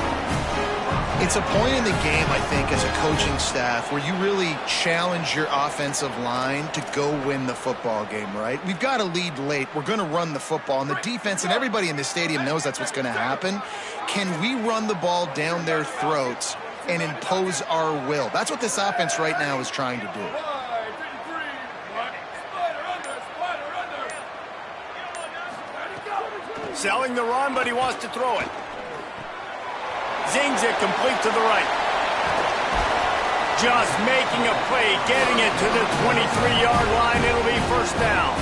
Speaker 4: It's a point in the game, I think, as a coaching staff where you really challenge your offensive line to go win the football game, right? We've got to lead late. We're going to run the football. And the defense and everybody in the stadium knows that's what's going to happen. Can we run the ball down their throats and impose our will? That's what this offense right now is trying to do.
Speaker 1: Selling the run, but he wants to throw it. Zings it complete to the right. Just making a play, getting it to the 23-yard line. It'll be 1st down.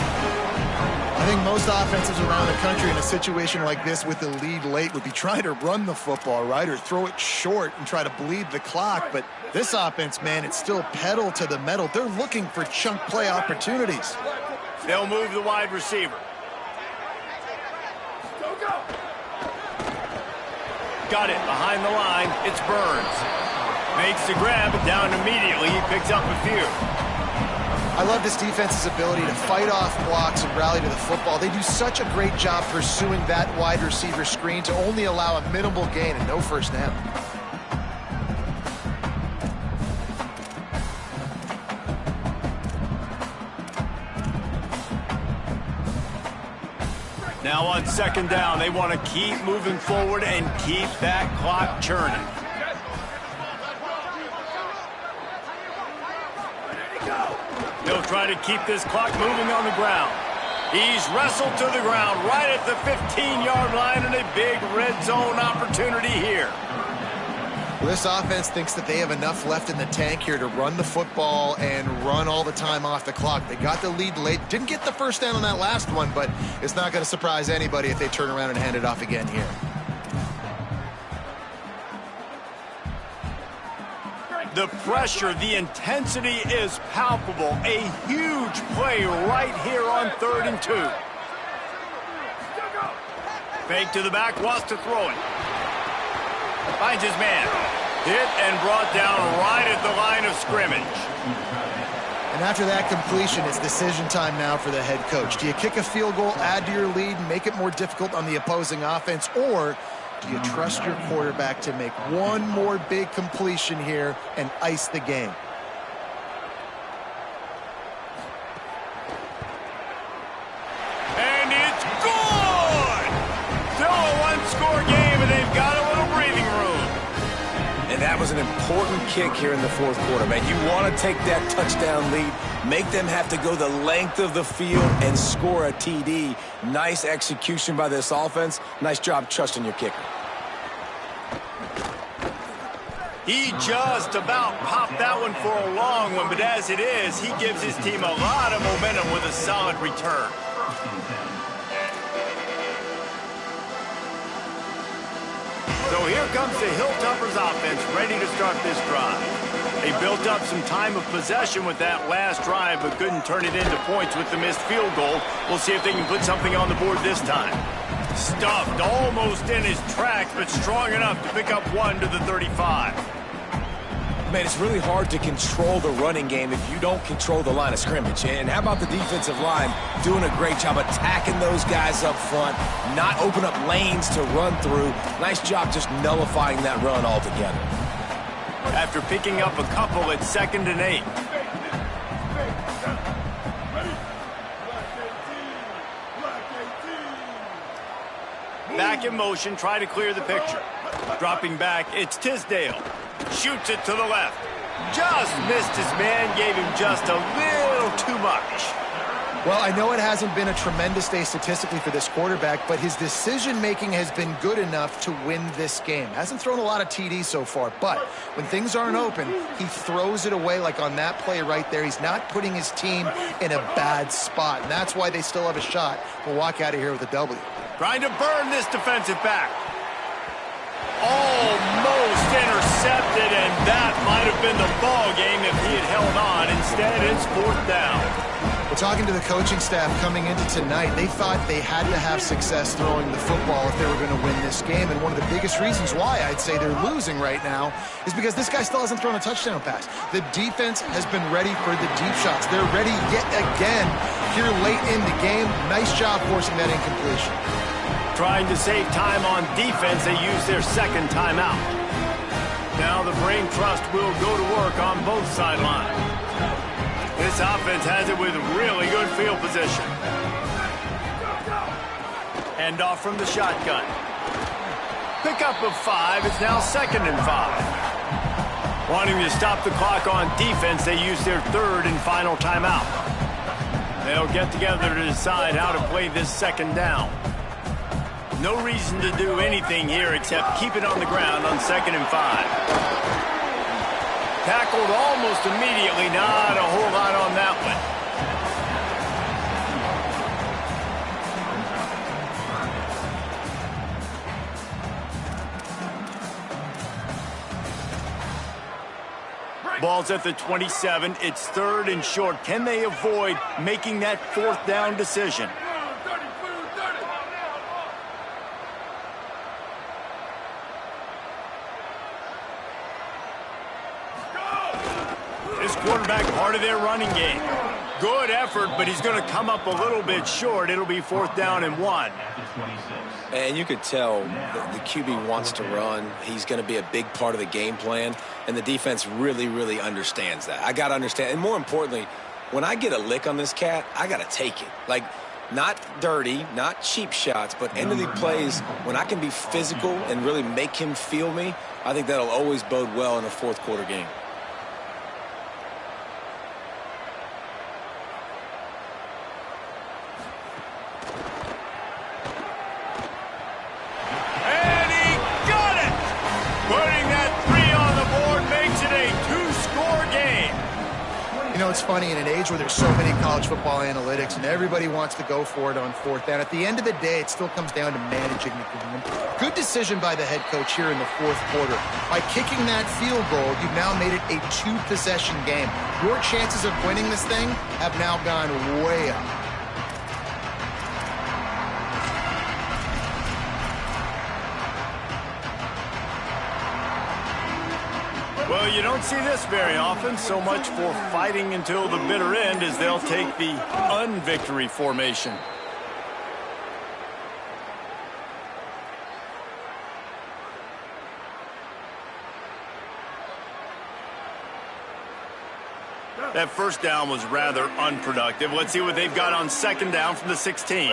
Speaker 4: I think most offenses around the country in a situation like this with the lead late would be trying to run the football, right, or throw it short and try to bleed the clock. But this offense, man, it's still pedal to the metal. They're looking for chunk play opportunities.
Speaker 1: They'll move the wide receiver. Got it behind the line. It's Burns. Makes the grab down immediately. He picks up a few.
Speaker 4: I love this defense's ability to fight off blocks and rally to the football. They do such a great job pursuing that wide receiver screen to only allow a minimal gain and no 1st down.
Speaker 1: Now on 2nd down, they want to keep moving forward and keep that clock churning. They'll try to keep this clock moving on the ground. He's wrestled to the ground right at the 15-yard line, and a big red zone opportunity here.
Speaker 4: Well, this offense thinks that they have enough left in the tank here to run the football and run all the time off the clock. They got the lead late. Didn't get the 1st down on that last one, but it's not going to surprise anybody if they turn around and hand it off again here.
Speaker 1: The pressure, the intensity is palpable. A huge play right here on 3rd and 2. Fake to the back, wants to throw it. Finds his man. Hit and brought down right at the line of scrimmage.
Speaker 4: And after that completion, it's decision time now for the head coach. Do you kick a field goal, add to your lead, and make it more difficult on the opposing offense, or do you trust your quarterback to make one more big completion here and ice the game?
Speaker 1: And it's good! Still a one-score game, and they've got a little breathing room.
Speaker 3: And that was an important kick here in the 4th quarter, man. You want to take that touchdown lead, make them have to go the length of the field and score a TD. Nice execution by this offense. Nice job trusting your kicker.
Speaker 1: He just about popped that one for a long one, but as it is, he gives his team a lot of momentum with a solid return. So here comes the Hilltoppers offense, ready to start this drive. They built up some time of possession with that last drive, but couldn't turn it into points with the missed field goal. We'll see if they can put something on the board this time. Stuffed almost in his tracks, but strong enough to pick up 1 to the 35.
Speaker 3: Man, it's really hard to control the running game if you don't control the line of scrimmage. And how about the defensive line doing a great job attacking those guys up front, not open up lanes to run through. Nice job just nullifying that run altogether.
Speaker 1: After picking up a couple at 2nd and 8. Back in motion, try to clear the picture. Dropping back, it's Tisdale. Shoots it to the left. Just missed his man, gave him just a little too much.
Speaker 4: Well, I know it hasn't been a tremendous day statistically for this quarterback, but his decision-making has been good enough to win this game. Hasn't thrown a lot of TDs so far, but when things aren't open, he throws it away like on that play right there. He's not putting his team in a bad spot, and that's why they still have a shot to walk out of here with a W.
Speaker 1: Trying to burn this defensive back. Almost intercepted, and that might have been the ball game if he had held on. Instead, it's 4th down.
Speaker 4: Well, talking to the coaching staff coming into tonight, they thought they had to have success throwing the football if they were going to win this game. And one of the biggest reasons why I'd say they're losing right now is because this guy still hasn't thrown a touchdown pass. The defense has been ready for the deep shots. They're ready yet again here late in the game. Nice job forcing that incompletion.
Speaker 1: Trying to save time on defense, they use their second timeout. Now the brain trust will go to work on both sidelines. This offense has it with really good field position. Hand off from the shotgun. Pickup of 5. It's now 2nd and 5. Wanting to stop the clock on defense, they use their third and final timeout. They'll get together to decide how to play this second down. No reason to do anything here except keep it on the ground on 2nd and 5. Tackled almost immediately. Not a whole lot on that one. Ball's at the 27. It's 3rd and short. Can they avoid making that 4th down decision? This quarterback, part of their running game. Good effort, but he's going to come up a little bit short. It'll be 4th down and 1.
Speaker 3: And you could tell the QB wants to run. He's going to be a big part of the game plan, and the defense really, really understands that. I got to understand. And more importantly, when I get a lick on this cat, I got to take it. Like, not dirty, not cheap shots, but end of the plays, when I can be physical and really make him feel me, I think that'll always bode well in a fourth quarter game.
Speaker 4: It's funny, in an age where there's so many college football analytics and everybody wants to go for it on 4th down, at the end of the day, it still comes down to managing the game. Good decision by the head coach here in the 4th quarter. By kicking that field goal, you've now made it a 2-possession game. Your chances of winning this thing have now gone way up.
Speaker 1: Well, you don't see this very often. So much for fighting until the bitter end as they'll take the unvictory formation. That first down was rather unproductive. Let's see what they've got on 2nd down from the 16.